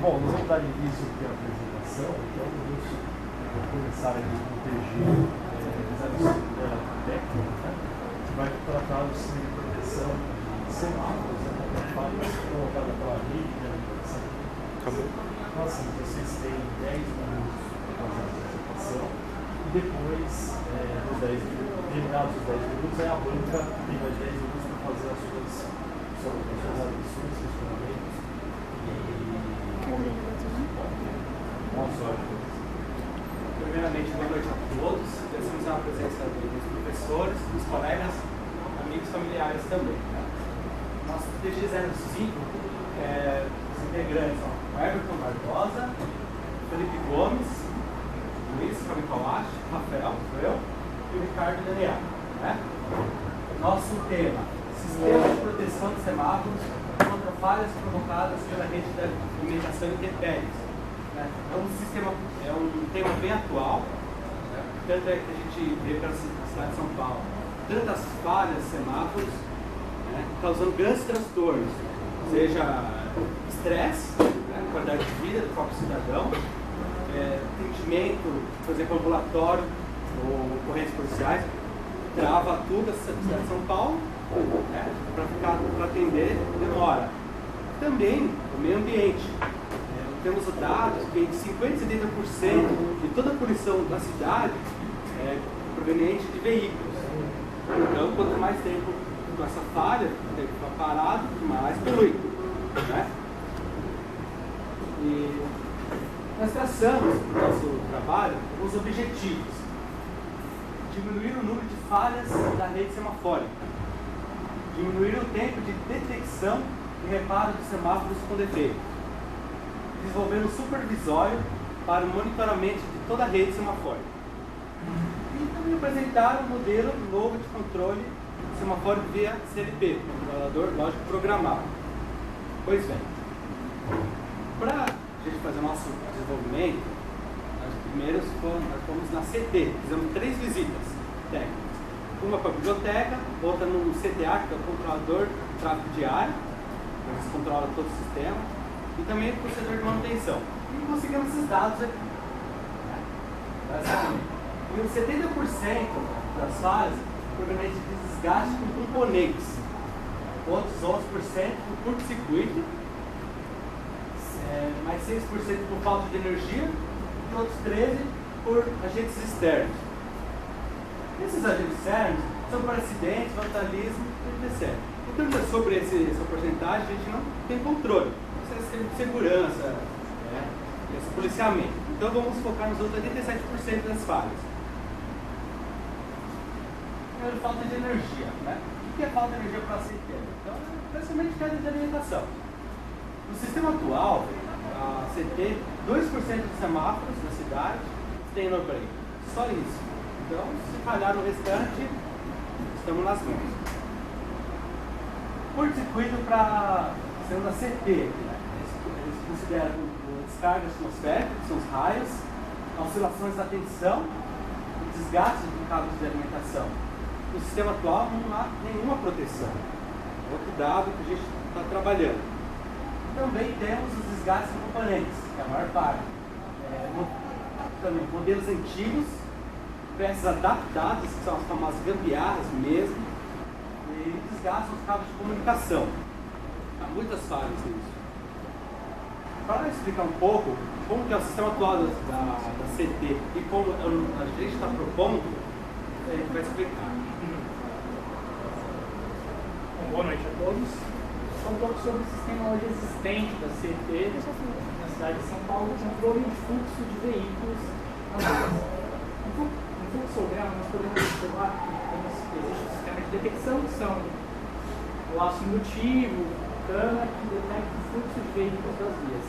Bom, nós vamos dar início aqui à apresentação, então vamos começar aqui com o TG 05 da técnica, né, que vai tratar do sistema de proteção de semáforos, né, falhas provocadas pela rede de alimentação. Então, assim, vocês têm 10 minutos para fazer a apresentação e depois, nos 10 minutos, terminados os 10 minutos, aí a banca tem mais 10 minutos para fazer as suas avaliações, seus comentários. Primeiramente, boa noite a todos. Agradecemos a presença dos professores, dos colegas, amigos e familiares também. Nosso TG05, os integrantes são Everton Barbosa, Felipe Gomes, Luiz Kamikolashi, Rafael, eu e o Ricardo Daniel. Nosso tema: Sistema de proteção de semáforos contra falhas provocadas pela rede de alimentação intempéries. É um tema bem atual, tanto é que a gente vê pela cidade de São Paulo tantas falhas de semáforos, causando grandes transtornos, seja estresse, qualidade de vida do próprio cidadão, atendimento, por exemplo, ambulatório ou ocorrências policiais, trava tudo a cidade de São Paulo, para atender, demora. Também o meio ambiente. Temos dados que de 50% a 70% de toda a poluição da cidade é proveniente de veículos. Então, quanto mais tempo com essa falha, tempo parado, mais polui. E nós traçamos no nosso trabalho os objetivos: diminuir o número de falhas da rede semafórica, diminuir o tempo de detecção e reparo de semáforos com defeito, desenvolver um supervisório para o monitoramento de toda a rede semafórica e também apresentar um modelo novo de controle semafórico via CLP, controlador lógico programado. Pois bem, para a gente fazer o nosso desenvolvimento, nós fomos na CT, fizemos 3 visitas técnicas. Uma para a biblioteca, outra no CTA, que é o controlador de tráfego de área, que controla todo o sistema, e também o procedor de manutenção. E conseguimos esses dados aqui. E 70% das falhas provenientes de desgaste com componentes, outros 11% por curto-circuito, mais 6% por falta de energia e outros 13% por agentes externos. Esses agentes externos são para acidentes, vandalismo e etc. Então, sobre essa porcentagem, a gente não tem controle. Isso é segurança, esse policiamento. Então, vamos focar nos outros 87% das falhas. Primeiro, falta de energia. O que é falta de energia para a CT? Então, principalmente queda de alimentação. No sistema atual, a CT, 2% dos semáforos da cidade tem no break. Só isso. Então, se falhar no restante, estamos nas mãos. Curto-circuito para sendo da CT. Eles consideram descarga atmosférica, que são os raios, oscilações da tensão e desgaste de cabos de alimentação. No sistema atual não há nenhuma proteção. Outro dado que a gente está trabalhando. Também temos os desgastes de componentes, que é a maior parte. Também modelos antigos, peças adaptadas, que são as famosas gambiarras mesmo, e desgastam os cabos de comunicação. Há muitas falhas nisso. Para explicar um pouco como que é o sistema atual da CT e como a gente está propondo, a gente vai explicar. Boa noite a todos. Um pouco sobre o sistema hoje existente da CT na cidade de São Paulo, controle de fluxo de veículos nas ruas. No fluxograma nós podemos observar que existe um sistema de detecção, que são o laço indutivo, cana, que detecta o fluxo de veículos das vias.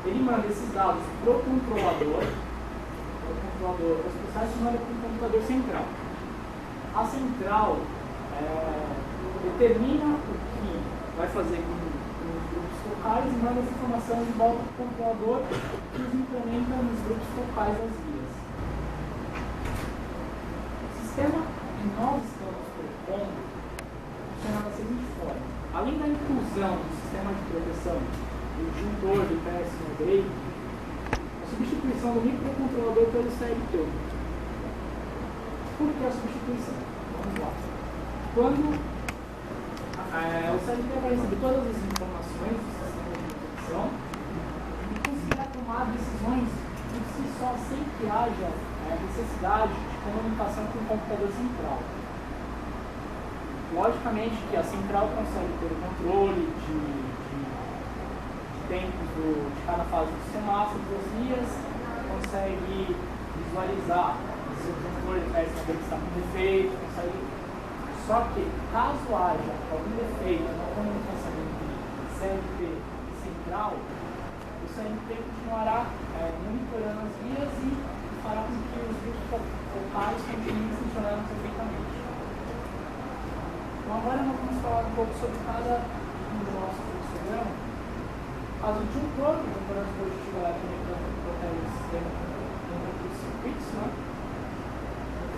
Ele manda esses dados para o controlador, os processos mandam para o computador central. A central determina o que vai fazer com os grupos focais e manda essa informação de volta para o controlador que os implementa nos grupos focais das vias. O sistema que nós estamos propondo funciona da seguinte forma: além da inclusão do sistema de proteção do disjuntor, do PS no break, a substituição do microcontrolador pelo CLT. Por que a substituição? Vamos lá. Quando o CLT vai receber todas as informações do sistema de manutenção e conseguirá tomar decisões por si só, sem que haja necessidade de comunicação com o computador central. Logicamente que a central consegue ter o controle de tempos de cada fase do semáforo, das vias, consegue visualizar se o controle está com defeito, consegue. Só que, caso haja algum defeito na comunicação entre CLT e central, o CLT continuará monitorando as vias e fará com que os grupos locais continuem funcionando perfeitamente. Então, agora nós vamos falar um pouco sobre cada um do nosso programa. Caso de um todo, o dispositivo eletrônico protege o sistema dentro dos circuitos, né?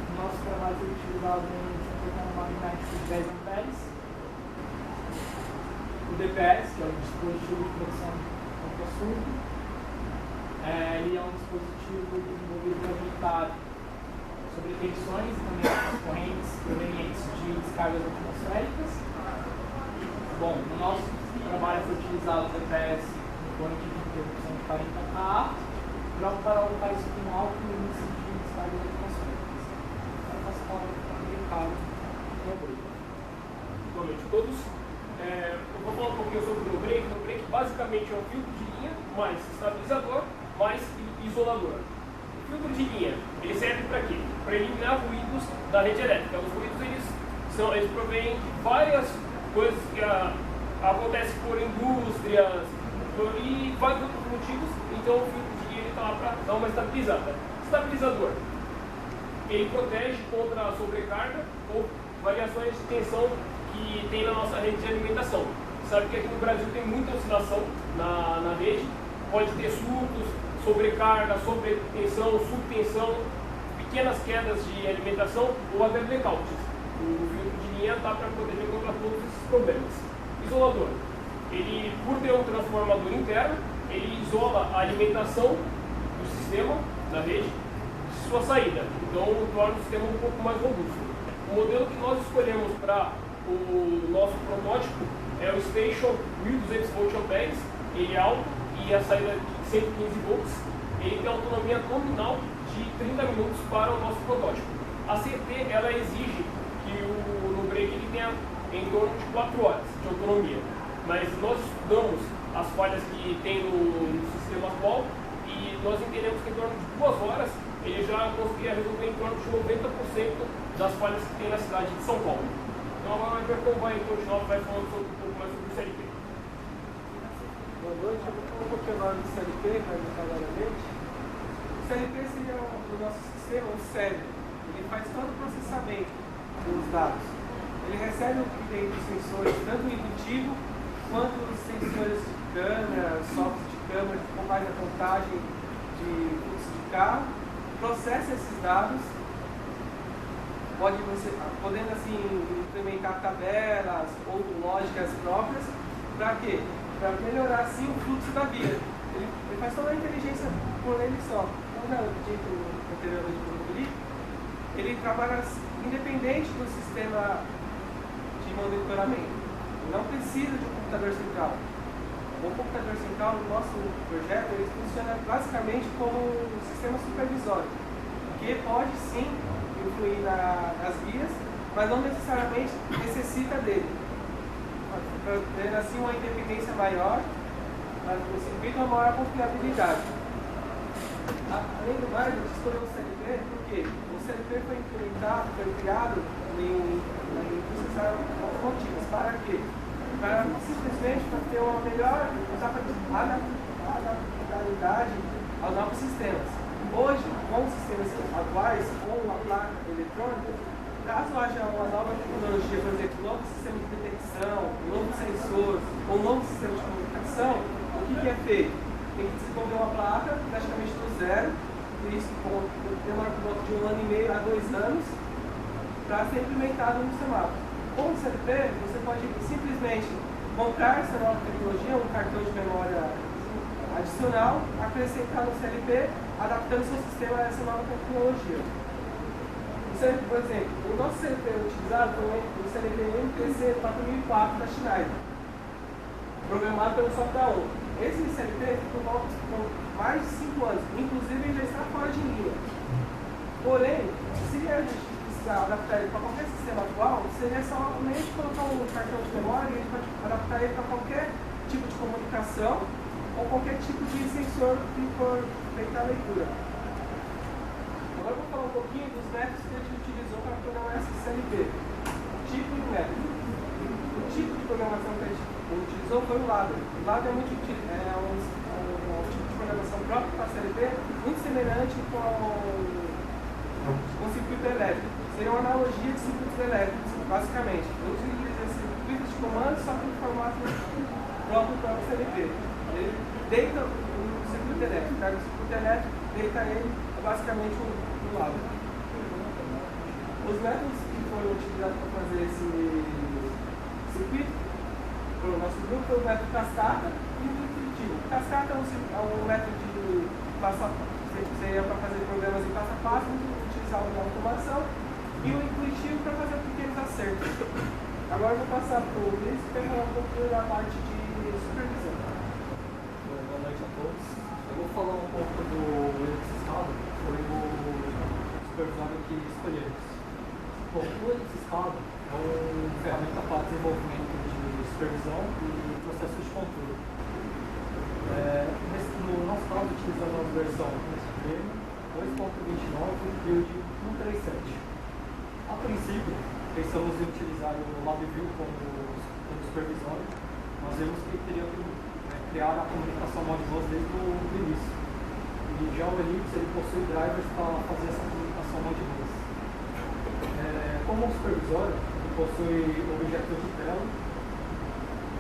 O nosso trabalho foi utilizado em um magnético de 10 amperes. O DPS, que é o dispositivo de proteção contra surto, ele é um dispositivo desenvolvido para evitar sobre tensões e também as correntes provenientes de descargas atmosféricas. Bom, no nosso trabalho foi utilizado o DPS em torno de interrupção de 40 kA para alocar isso com alto índice de descargas atmosféricas. Para nós aplicar no break. Boa noite a todos. Eu vou falar um pouquinho sobre o no-break. O no-break basicamente é um filtro de linha mais estabilizador mais isolador. O filtro de linha, ele serve para quê? Para eliminar ruídos da rede elétrica. Os ruídos eles provêm de várias coisas que acontecem por indústrias e vários outros motivos. Então o filtro de linha está lá para dar uma estabilizada. Estabilizador, ele protege contra a sobrecarga ou variações de tensão que tem na nossa rede de alimentação. Sabe que aqui no Brasil tem muita oscilação na rede, pode ter surtos, sobrecarga, sobretensão, subtensão, pequenas quedas de alimentação ou até blackouts. O filtro de linha está para proteger contra todos esses problemas. Isolador, ele, por ter um transformador interno, ele isola a alimentação do sistema, da rede, de sua saída. Então torna o sistema um pouco mais robusto. O modelo que nós escolhemos para o nosso protótipo é o Station 1200 VA. Ele é alto e a saída de 115 volts. Ele tem autonomia nominal de 30 minutos para o nosso protótipo. A CT ela exige que o no-break ele tenha em torno de 4 horas de autonomia. Mas nós estudamos as falhas que tem no sistema atual e nós entendemos que em torno de 2 horas ele já conseguia resolver em torno de 90% das falhas que tem na cidade de São Paulo. Então agora a gente vai continuar falando um pouco mais sobre o CLT. Boa noite, eu vou falar um pouquinho agora do CLT, mais detalhadamente. O CLT seria o nosso sistema, o cérebro. Ele faz todo o processamento dos dados. Ele recebe o que tem dos sensores, tanto indutivo quanto os sensores de câmera, software de câmera, que faz a contagem de fluxo de carro, processa esses dados, podendo assim implementar tabelas ou lógicas próprias, para quê? Para melhorar assim o fluxo da via. Ele faz toda a inteligência por ele só. Então, já dito anteriormente, ele trabalha independente do sistema de monitoramento. Ele não precisa de um computador central. O computador central no nosso projeto ele funciona basicamente como um sistema supervisório, que pode sim influir nas vias, mas não necessariamente necessita dele. Para ter assim uma independência maior, mas no circuito uma maior confiabilidade. Além do mais, a gente escolheu o CLT porque o CLT foi implementado, foi criado na indústria automotivas. Para quê? Para simplesmente para ter uma melhor adaptabilidade aos novos sistemas. Hoje, com os sistemas atuais, com a placa eletrônica, caso haja uma nova tecnologia, por exemplo, um novo sistema de detecção, um novo sensor, ou um novo sistema de comunicação, o que é feito? Tem que desenvolver uma placa praticamente do zero, por isso demora por volta de 1 ano e meio a 2 anos, para ser implementado no semáforo. Com o CLT, você pode simplesmente comprar essa nova tecnologia, um cartão de memória adicional, acrescentar no CLP, adaptando seu sistema a essa nova tecnologia. Por exemplo, o nosso CLP utilizado foi o CLP MPC 4004 da Schneider, programado pelo software 1. Esse CLP ficou por mais de 5 anos, inclusive ele já está fora de linha. Porém, se a gente precisar adaptar ele para qualquer sistema atual, seria somente colocar um cartão de memória e a gente pode adaptar ele para qualquer tipo de comunicação ou qualquer tipo de sensor que for feita a leitura. Agora eu vou falar um pouquinho dos métodos que a gente utilizou para programar esse CLP. Tipo de método. O tipo de programação que a gente utilizou foi o ladder. O ladder é um tipo de programação próprio para CLP, muito semelhante com circuito elétrico. Seria uma analogia de circuitos elétricos, basicamente. Eu utilizo circuitos de comando, só que no formato próprio para o CLP. Ele deita o circuito elétrico, pega o circuito elétrico, deita ele, é basicamente um lado. Os métodos que foram utilizados para fazer esse circuito, pelo nosso grupo, foi o método cascata e o intuitivo. Cascata é um método de seria para fazer programas em passo a passo, utilizar uma automação, e o intuitivo para fazer pequenos acertos. Agora eu vou passar para o Luiz para falar um pouquinho da parte de supervisão. Boa noite a todos. Eu vou falar um pouco do Linux Estado, que foi o supervisório que escolhemos. Bom, o Linux Estado é uma ferramenta para desenvolvimento de supervisão e processos de controle. No nosso caso, utilizamos a versão Supreme 2.29 e o de 137. A princípio, pensamos em utilizar o LabVIEW como supervisório. Nós vimos que teria que criar a comunicação Modbus desde o início. E já o Elixir ele possui drivers para fazer essa comunicação Modbus. Como supervisório, ele possui objetos de tela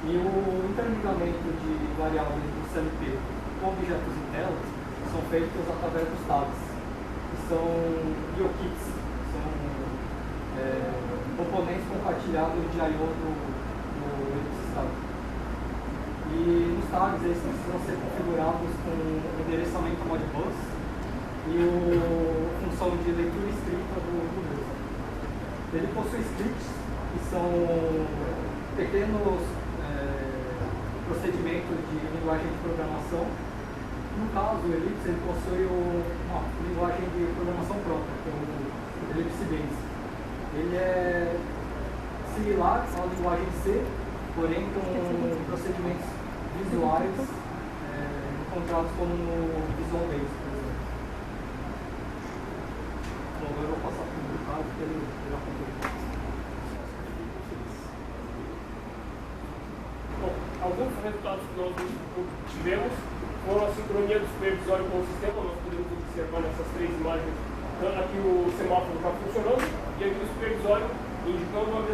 e o interligamento de variáveis do CLP com objetos em telas são feitos através dos tags, que são IO-kits, são componentes compartilhados de I/O do Linux Estado. E os tags eles precisam ser configurados com o endereçamento Modbus e a função de leitura e escrita do mesmo. Ele possui scripts, que são pequenos procedimentos de linguagem de programação. No caso, o Elixir ele possui uma linguagem de programação própria, que é o Elixir Base. Ele é similar à linguagem C, porém com procedimentos visuais encontrados como no Visual Base, por exemplo. Bom, agora eu vou passar para o caso que ele já contou. Alguns resultados que nós tivemos foram a sincronia do supervisório com o sistema. Nós podemos observar nessas três imagens aqui o semáforo está funcionando e aqui o supervisório indicando a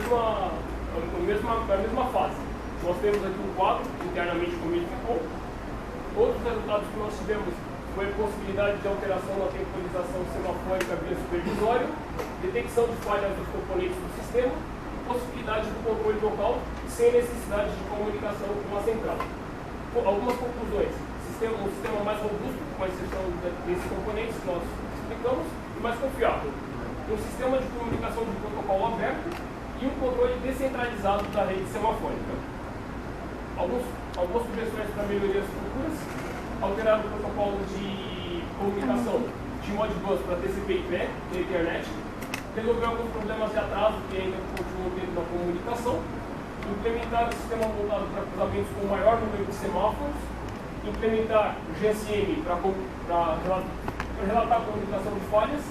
mesma fase. Nós temos aqui um quadro internamente como ele ficou. Outros resultados que nós tivemos foi a possibilidade de alteração na temporização semafórica via supervisório, detecção de falhas dos componentes do sistema, possibilidade do controle local sem necessidade de comunicação com a central. Algumas conclusões: um sistema mais robusto, com exceção desses componentes que nós explicamos, e mais confiável. Um sistema de comunicação de protocolo aberto e um controle descentralizado da rede semafórica. Algumas sugestões para melhorias futuras: alterar o protocolo de comunicação de Modbus para TCP/IP na internet, resolver alguns problemas de atraso que ainda continuam dentro da comunicação, implementar o sistema voltado para cruzamentos com maior número de semáforos, implementar o GSM para relatar a comunicação de falhas,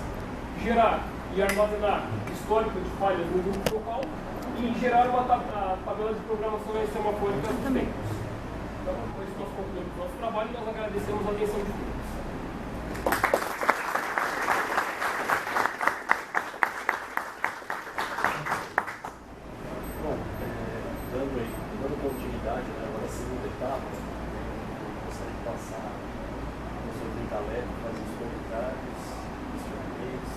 gerar e armazenar histórico de falhas no grupo local e gerar uma tabela de programação semafórica dos tempos. Então, com isso nós concluímos o nosso trabalho e nós agradecemos a atenção de todos. Dando continuidade, agora a segunda etapa, eu gostaria de passar a nossa Vitalé, fazer os comentários, questionamentos.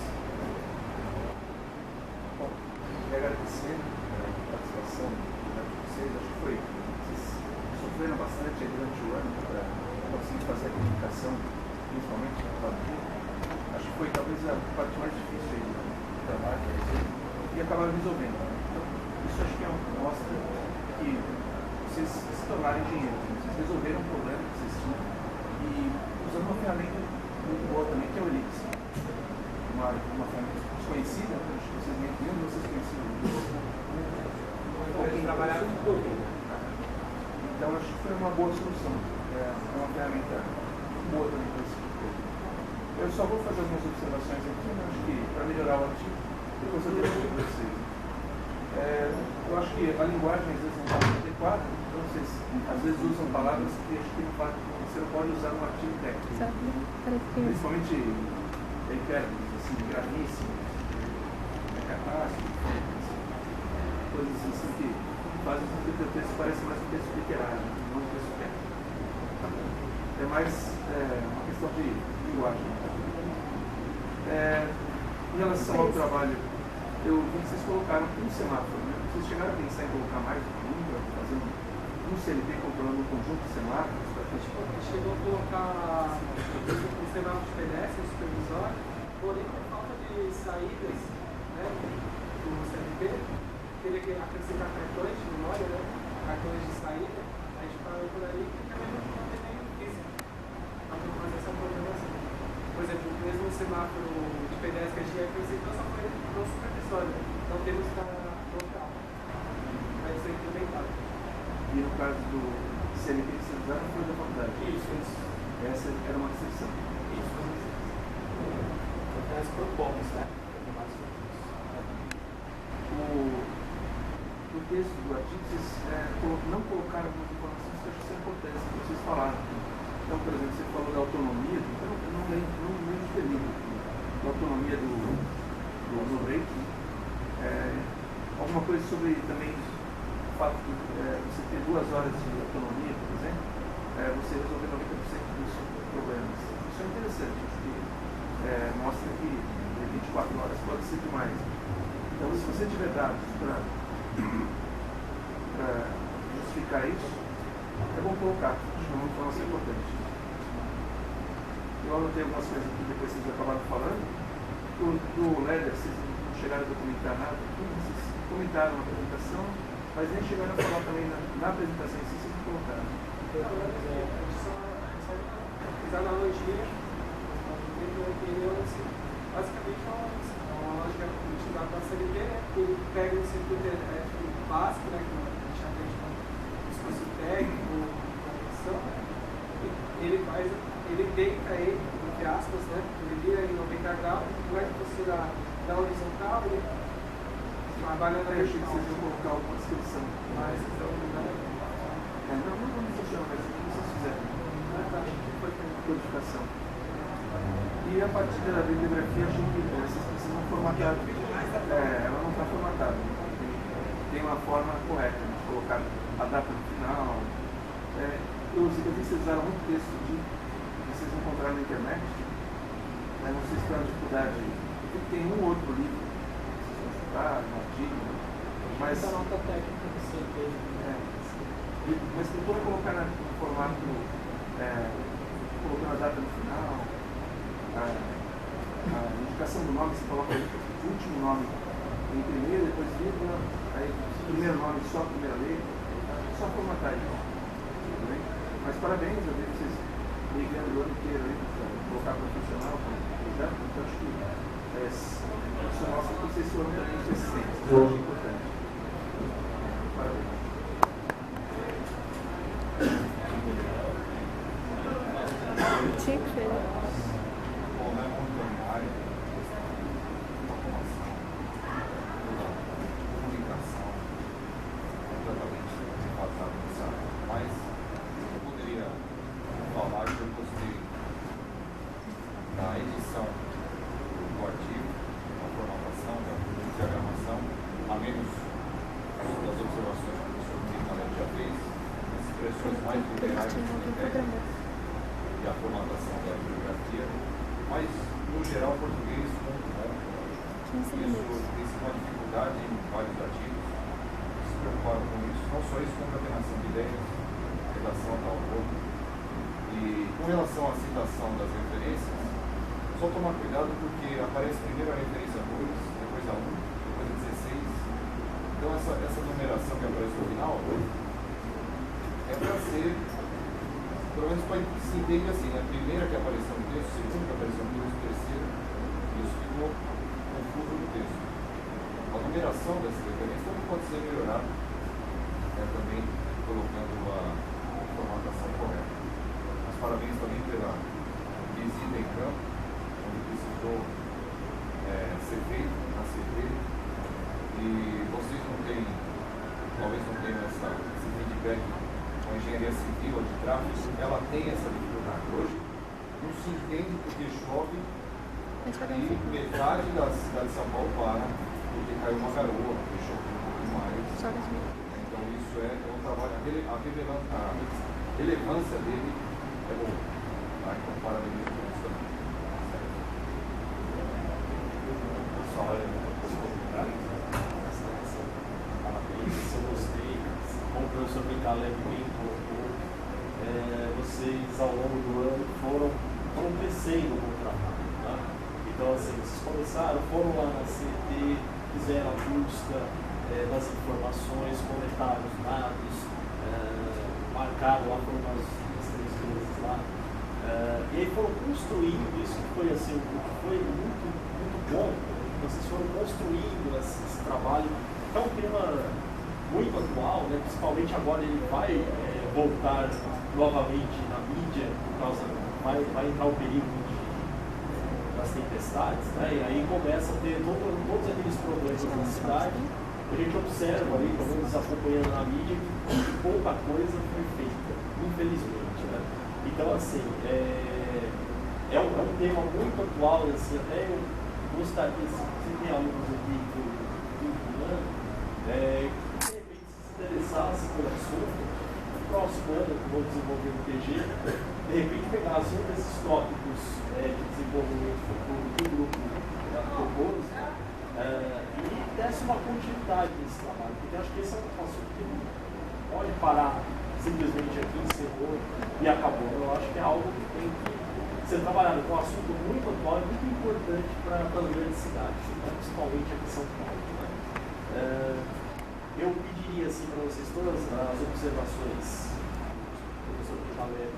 Bom, queria agradecer a participação de vocês, acho que vocês sofreram bastante durante o ano para consegui fazer a comunicação, principalmente no trabalho. Acho que foi talvez a parte mais difícil aí do trabalho, e acabaram resolvendo. Então, isso acho que mostra que vocês se tornaram engenheiros, né? Vocês resolveram um problema que vocês tinham e usando uma ferramenta muito boa também, que é o Elix. Uma ferramenta desconhecida, acho que vocês nem vocês conheciam. Trabalhar com tudo. Então acho que foi uma boa solução. É uma ferramenta boa também para esse tipo. Eu só vou fazer algumas observações aqui, mas acho que para melhorar o artigo, depois eu deixo para vocês. Eu acho que a linguagem às vezes não está muito adequada, então vocês às vezes usam palavras que acho que você não pode usar no artigo técnico. Principalmente hipérboles, assim, gravíssimas, catástrofe, coisas assim que fazem com que o texto pareça mais um texto literário, não um texto técnico. É mais uma questão de linguagem. Em relação ao trabalho, eu vi que vocês colocaram um semáforo, né? Vocês chegaram a pensar em colocar mais fazer um CLP controlando um conjunto de semáforos? A gente chegou a colocar um semáforo de pedestre supervisório, porém por falta de saídas, né, do CLP, teria que acrescentar cartões de memória, né, cartões de saída, a gente parou por aí e também não tem nenhum físico para fazer essa programação. Por exemplo, mesmo o semáforo de pedestre que a gente acrescentou só foi no supervisório, não temos na local. Vai ser implementado. E no caso do CLP que vocês usaram foi da faculdade? Isso. Essa era uma exceção. Isso. As propostas, né? O texto do artigo, vocês não colocaram algumas informações que eu acho que são importantes, que vocês falaram. Então, por exemplo, você falou da autonomia, então eu não lembro de livro, da autonomia do break. Alguma coisa sobre também o fato de você ter 2 horas de autonomia, por exemplo, você resolver 90% dos problemas. Isso é interessante, porque mostra que 24 horas pode ser demais. Então, se você tiver dados para justificar isso, é bom colocar. Acho que é uma informação importante. Eu anotei algumas coisas aqui depois que vocês acabaram falando. Do LEDER, vocês não chegaram a documentar nada. Vocês comentaram na apresentação, mas nem chegaram a falar também na apresentação em si, vocês não colocaram. Fiz analogia, basicamente é uma lógica utilizada para a CLP, né? Ele pega o circuito elétrico básico, né? Que a gente aprende com o discurso técnico, ele deita ele, entre aspas, né? Ele vira em 90 graus, não é que você dá horizontal, ele trabalha na Eu achei que vocês iam colocar alguma descrição. mas então não funciona, mas o que vocês fizeram? Codificação. E a partir da bibliografia, achei que vocês precisam formatar. Ela não está formatada. Tem uma forma correta de colocar a data no final. Eu vi que vocês usaram muito texto que vocês encontraram na internet. Não sei se tem uma dificuldade. Eu vi que tem um outro livro que vocês vão chutar, um artigo. Mas essa nota técnica que você fez. Mas tentou colocar no formato, colocando a data no final. A indicação do nome, você coloca o último nome em primeiro, depois vírgula, aí primeiro nome só a primeira letra, só formatar isso. Tudo bem? Mas parabéns, eu vi vocês brigando o ano inteiro aí para colocar profissional, então acho que isso mostra que vocês foram também persistentes, isso é importante. Parabéns. Tinha que ser. E a formatação da bibliografia, mas no geral o português muito bom. Isso tem sido uma dificuldade em vários artigos que se preocuparam com isso, não só isso, concatenação de ideias, redação tal pouco. E com relação à citação das referências, só tomar cuidado porque aparece primeiro a referência 2, depois a 1, depois a 16. Então essa numeração que aparece no final é para ser, pelo menos se entende assim, a primeira que apareceu no texto, a segunda que apareceu no texto, a terceira, isso ficou confuso no texto. A numeração dessas referências também pode ser melhorada, também colocando a formatação correta. Mas parabéns também pela visita em campo, onde precisou ser feito na CT, e vocês não têm, talvez não tenham esse feedback com a engenharia civil ou de tráfego, ela tem essa dificuldade. Hoje não se entende porque chove e metade da cidade de São Paulo para porque caiu uma garoa, porque choveu um pouco mais. Então isso é um trabalho, a relevância dele é boa. Tá? Então parabéns por isso também. Pessoal, parabéns, eu gostei. Como o professor Caleb bem colocou, vocês ao longo do ano foram crescendo com o trabalho. Tá? Então, assim, vocês começaram, foram lá na CT, fizeram a busca das informações, coletaram os dados, marcaram lá por umas 3 vezes lá, e aí foram construindo isso que foi assim, foi muito, muito bom. Vocês foram construindo esse trabalho, é um tema muito atual, né? Principalmente agora ele vai voltar novamente na mídia, por causa, vai entrar o período das tempestades, né? E aí começa a ter todos aqueles problemas na cidade. A gente observa ali, pelo menos acompanhando na mídia, que pouca coisa foi feita, infelizmente, né? Então, assim, é um tema muito atual, assim, até eu gostaria, se tem alunos aqui do ano, que de repente se interessasse pelo assunto, no próximo ano eu vou desenvolver no PG, de repente pegar um desses tópicos de desenvolvimento futuro do grupo propôs, e desse uma continuidade nesse trabalho, porque eu acho que esse é um assunto que não pode parar simplesmente aqui, encerrou e acabou. Eu acho que é algo que tem que ser trabalhado com um assunto muito atual e muito importante para as grandes cidades, principalmente aqui em São Paulo. Né? Eu pediria assim, para vocês todas as observações, professor Caleb,